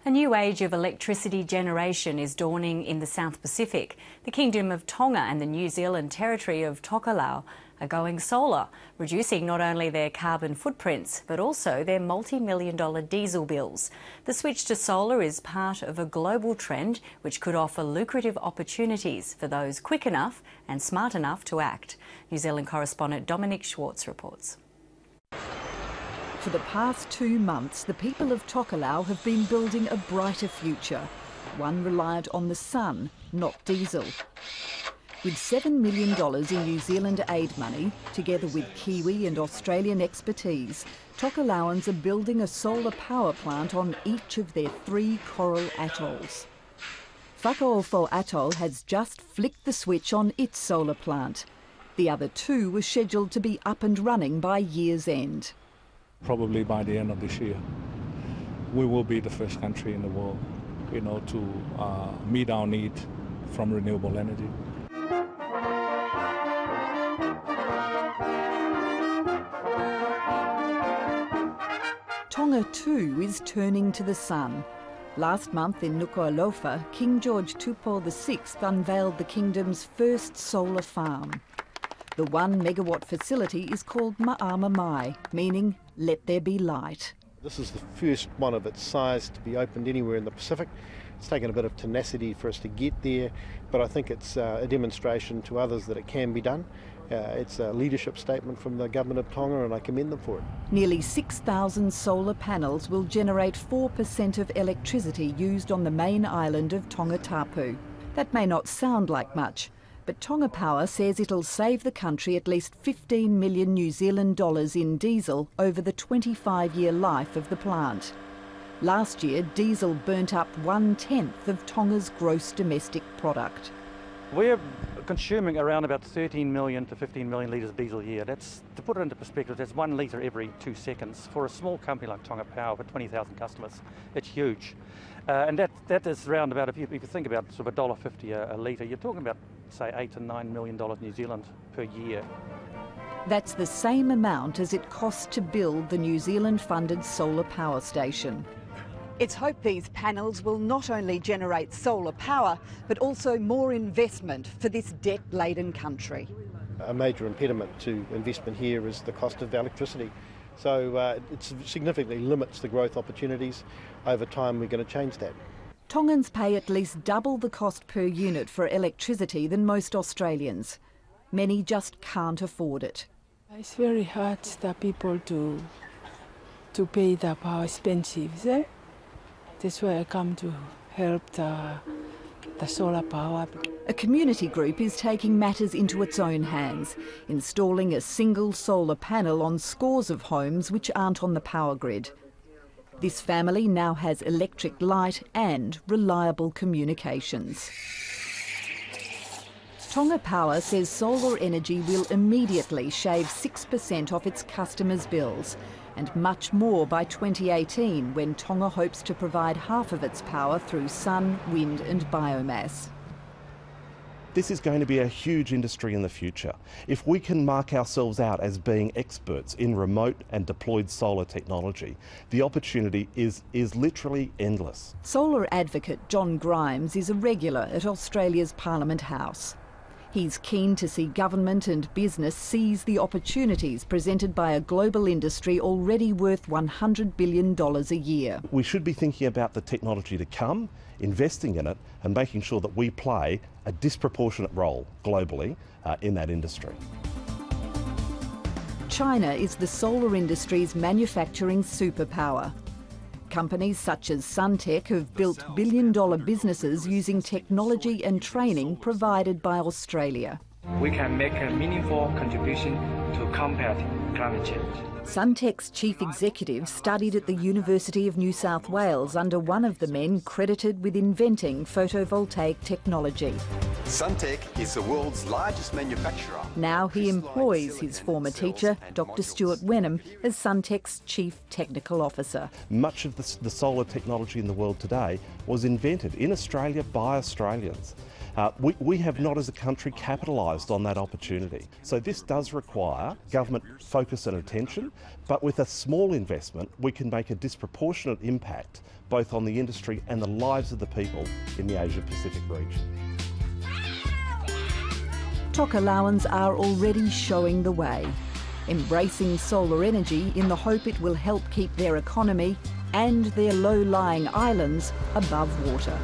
A new age of electricity generation is dawning in the South Pacific. The Kingdom of Tonga and the New Zealand territory of Tokelau are going solar, reducing not only their carbon footprints but also their multi-million-dollar diesel bills. The switch to solar is part of a global trend which could offer lucrative opportunities for those quick enough and smart enough to act. New Zealand correspondent Dominic Schwartz reports. For the past 2 months, the people of Tokelau have been building a brighter future, one reliant on the sun, not diesel. With $7 million in New Zealand aid money, together with Kiwi and Australian expertise, Tokelauans are building a solar power plant on each of their 3 coral atolls. Whakaofo Atoll has just flicked the switch on its solar plant. The other 2 were scheduled to be up and running by year's end. Probably by the end of this year, we will be the first country in the world, to meet our need from renewable energy. Tonga too is turning to the sun. Last month in Nuku'alofa, King George Tupou VI unveiled the kingdom's first solar farm. The 1 megawatt facility is called Ma'ama Mai, meaning let there be light. This is the first one of its size to be opened anywhere in the Pacific. It's taken a bit of tenacity for us to get there, but I think it's a demonstration to others that it can be done. It's a leadership statement from the government of Tonga, and I commend them for it. Nearly 6,000 solar panels will generate 4% of electricity used on the main island of Tongatapu. That may not sound like much, but Tonga Power says it'll save the country at least 15 million New Zealand dollars in diesel over the 25-year life of the plant. Last year, diesel burnt up 1/10 of Tonga's gross domestic product. We're consuming around about 13 million to 15 million litres of diesel a year. That's, to put it into perspective, that's 1 litre every 2 seconds. For a small company like Tonga Power, for 20,000 customers, it's huge. And that is around about, if you think about sort of $1.50 a litre, you're talking about, say, $8 to $9 million New Zealand per year. That's the same amount as it cost to build the New Zealand-funded solar power station. It's hoped these panels will not only generate solar power, but also more investment for this debt-laden country. A major impediment to investment here is the cost of electricity. So it significantly limits the growth opportunities. Over time, we're going to change that. Tongans pay at least double the cost per unit for electricity than most Australians. Many just can't afford it. It's very hard for people to pay the power expensive. That's why I come to help the solar power. A community group is taking matters into its own hands, installing a single solar panel on scores of homes which aren't on the power grid. This family now has electric light and reliable communications. Tonga Power says solar energy will immediately shave 6% off its customers' bills, and much more by 2018, when Tonga hopes to provide half of its power through sun, wind and biomass. This is going to be a huge industry in the future. If we can mark ourselves out as being experts in remote and deployed solar technology, the opportunity is literally endless. Solar advocate John Grimes is a regular at Australia's Parliament House. He's keen to see government and business seize the opportunities presented by a global industry already worth $100 billion a year. We should be thinking about the technology to come, investing in it and making sure that we play a disproportionate role globally in that industry. China is the solar industry's manufacturing superpower. Companies such as Suntech have built billion-dollar businesses using technology and training provided by Australia. We can make a meaningful contribution to combat climate change. Suntech's chief executive studied at the University of New South Wales under one of the men credited with inventing photovoltaic technology. Suntech is the world's largest manufacturer. Now he employs his former teacher, Dr. Stuart Wenham, as Suntech's chief technical officer. Much of the solar technology in the world today was invented in Australia by Australians. We have not as a country capitalised on that opportunity. So this does require government focus and attention, but with a small investment we can make a disproportionate impact both on the industry and the lives of the people in the Asia-Pacific region. Tokelauans are already showing the way, embracing solar energy in the hope it will help keep their economy and their low-lying islands above water.